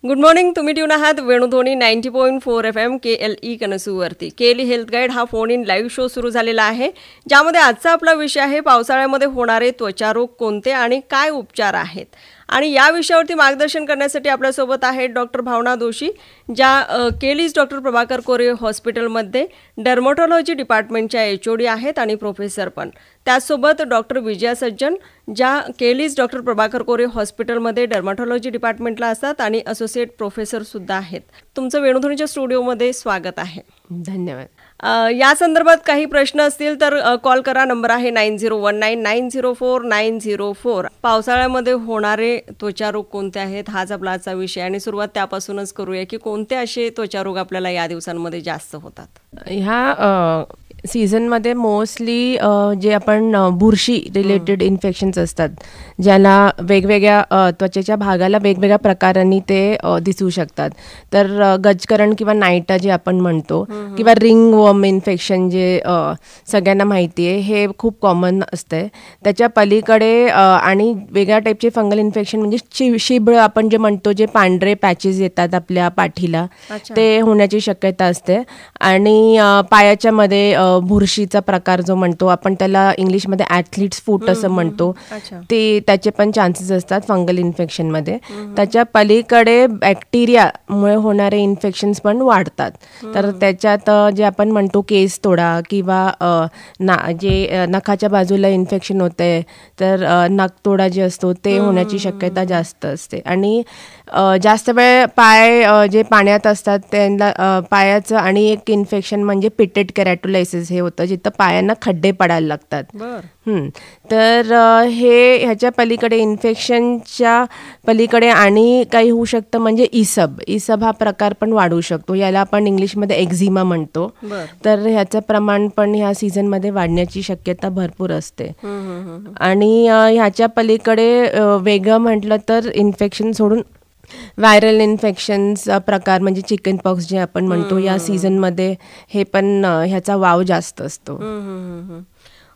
Good morning. तुम्ही tune आहात Venudhwani 90.4 FM KLE कनसूवरती. KLE health guide हा फोन इन लाईव्ह शो सुरू झालेला आहे, ज्यामध्ये आजचा आपला विषय आहे पावसाळ्यामध्ये होणारे त्वचारोग कोणते आणि काय उपचार आहेत. आणि या विषयावरती मार्गदर्शन करण्यासाठी आपल्यासोबत आहेत डॉक्टर भावना जोशी, ज्या केलीज डॉक्टर प्रभाकर कोरे हॉस्पिटलमध्ये डर्मॅटॉलॉजी डिपार्टमेंटच्या HOD आहेत आणि प्रोफेसर पण. त्याचसोबत डॉक्टर विजया सज्जन, ज्या केलीज डॉक्टर प्रभाकर कोरे हॉस्पिटलमध्ये डर्मॅटॉलॉजी डिपार्टमेंटला असतात आणि असोसिएट प्रोफेसरसुद्धा आहेत. तुमचं वेणुध्वनीच्या स्टुडिओमध्ये स्वागत आहे. धन्यवाद. या संदर्भात काही प्रश्न असतील तर कॉल करा. नंबर आहे 9019904904. पावसाळ्यामध्ये होणारे त्वचारोग कोणते आहेत, हाच आपला आजचा विषय आणि सुरुवात त्यापासूनच करूया की कोणते असे त्वचारोग आपल्याला या दिवसांमध्ये जास्त होतात. ह्या सीझनमध्ये मोस्टली जे आपण बुरशी रिलेटेड इन्फेक्शन्स असतात, ज्याला वेगवेगळ्या त्वचेच्या भागाला वेगवेगळ्या प्रकारांनी ते दिसू शकतात. तर गजकरण किंवा नाईटा जे आपण म्हणतो किंवा रिंग वर्म इन्फेक्शन जे सगळ्यांना माहिती आहे, हे खूप कॉमन असते. त्याच्या पलीकडे आणि वेगळ्या टाईपचे फंगल इन्फेक्शन म्हणजे शिबळ आपण जे म्हणतो, जे पांढरे पॅचेस येतात आपल्या पाठीला, ते होण्याची शक्यता असते. आणि पायाच्या मध्ये बुरशीचा प्रकार जो म्हणतो आपण, त्याला इंग्लिशमध्ये ॲथलीट्स फूट असं म्हणतो, ते त्याचे पण चान्सेस असतात फंगल इन्फेक्शनमध्ये. त्याच्या पलीकडे बॅक्टेरियामुळे होणारे इन्फेक्शन्स पण वाढतात. तर त्याच्यात जे आपण म्हणतो केस तोडा किंवा जे नखाच्या बाजूला इन्फेक्शन होते, तर नखतोडा जे असतो ते होण्याची शक्यता जास्त असते. आणि जास्त वेळ पाय जे पाण्यात असतात त्यांना पायाचं आणि एक इन्फेक्शन म्हणजे पिटेड केरॅटोलायसिस हे होतं, जिथं पायांना खड्डे पडायला लागतात. तर ह्याच्या पलीकडे इन्फेक्शनच्या पलीकडे आणि काही होऊ शकतं म्हणजे इसब हा प्रकार पण वाढू शकतो. याला आपण इंग्लिशमध्ये एक्झिमा म्हणतो. तर ह्याचं प्रमाण पण ह्या सीझनमध्ये वाढण्याची शक्यता भरपूर असते. आणि ह्याच्या पलीकडे वेगळं म्हटलं तर इन्फेक्शन सोडून व्हायरल इन्फेक्शनचा प्रकार म्हणजे चिकन पॉक्स जे आपण म्हणतो, या सीझनमध्ये हे पण ह्याचा वाव जास्त असतो.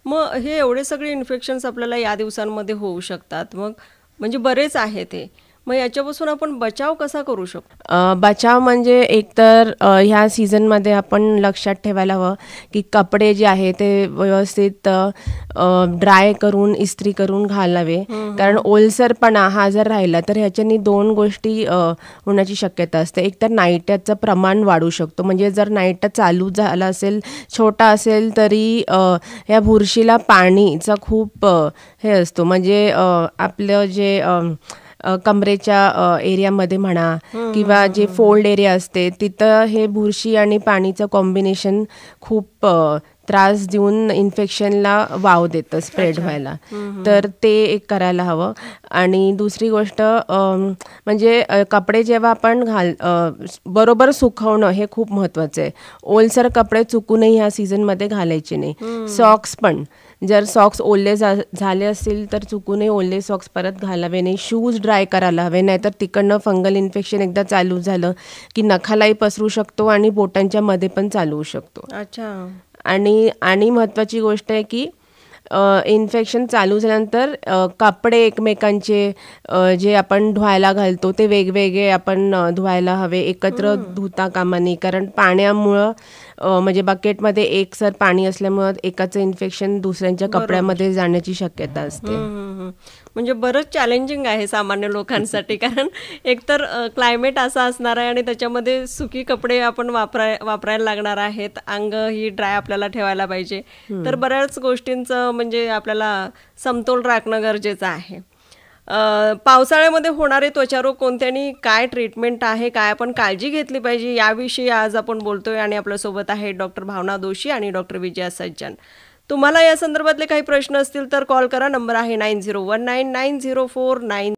मग हे एवढे सगळे इन्फेक्शन्स आपल्याला या दिवसांमध्ये होऊ शकतात, मग म्हणजे बरेच आहे ते. मग याच्यापासून आपण बचाव कसा करू शकतो? बचाव म्हणजे एकतर ह्या सीझनमध्ये आपण लक्षात ठेवायला हवं की कपडे जे आहे ते व्यवस्थित ड्राय करून इस्त्री करून घालावे. कारण ओलसरपणा हा जर राहिला तर ह्याच्यानी दोन गोष्टी होण्याची शक्यता असते. एकतर नाईटाचं प्रमाण वाढू शकतो. म्हणजे जर नाईटा चालू झाला असेल, छोटा असेल, तरी ह्या बुरशीला पाणीचा खूप हे असतो. म्हणजे आपलं जे कमरेच्या एरियामध्ये म्हणा किंवा जे फोल्ड एरिया असते, तिथं हे बुरशी आणि पाणीचं कॉम्बिनेशन खूप त्रास देऊन इन्फेक्शनला वाव देतं स्प्रेड व्हायला. तर ते एक करायला हवं. आणि दुसरी गोष्ट म्हणजे कपडे जेव्हा आपण बरोबर सुकवणं हे खूप महत्त्वाचं आहे. ओलसर कपडे चुकूनही ह्या सीझनमध्ये घालायचे नाही. सॉक्स पण, जर सॉक्स ओले झाले असतील तर चुकूनही ओले सॉक्स परत घालावे नाही. शूज ड्राय करायला हवे, नाहीतर तिकडनं फंगल इन्फेक्शन एकदा चालू झालं की नखालाही पसरू शकतो आणि बोटांच्या मध्ये पण चालू होऊ शकतो. आणि महत्त्वाची गोष्ट आहे की इन्फेक्शन चालू झाल्यानंतर कपडे एकमेकांचे जे आपण धुवायला घालतो ते वेगवेगळे आपण धुवायला हवे, एकत्र धुता कामा नये. कारण पाण्यामुळं म्हणजे बकेटमध्ये एकसर पाणी असल्यामुळं एकाचं इन्फेक्शन दुसऱ्यांच्या कपड्यामध्ये जाण्याची शक्यता असते. म्हणजे बरंच चॅलेंजिंग आहे सामान्य लोकांसाठी. कारण एकतर क्लायमेट असा असणार आहे आणि त्याच्यामध्ये सुकी कपडे आपण वापरायला लागणार आहेत, अंग ही ड्राय आपल्याला ठेवायला पाहिजे. तर बऱ्याच गोष्टींचं म्हणजे आपल्याला समतोल राखणं गरजेचं आहे. पावसाळ्यामध्ये होणारे त्वचारोग कोणते आणि काय ट्रीटमेंट आहे, काय आपण काळजी घेतली पाहिजे, याविषयी आज आपण बोलतोय. आणि आपल्यासोबत आहे डॉक्टर भावना जोशी आणि डॉक्टर विजया सज्जन. तुम्हाला या संदर्भातले काही प्रश्न असतील तर कॉल करा. नंबर आहे 9019904904.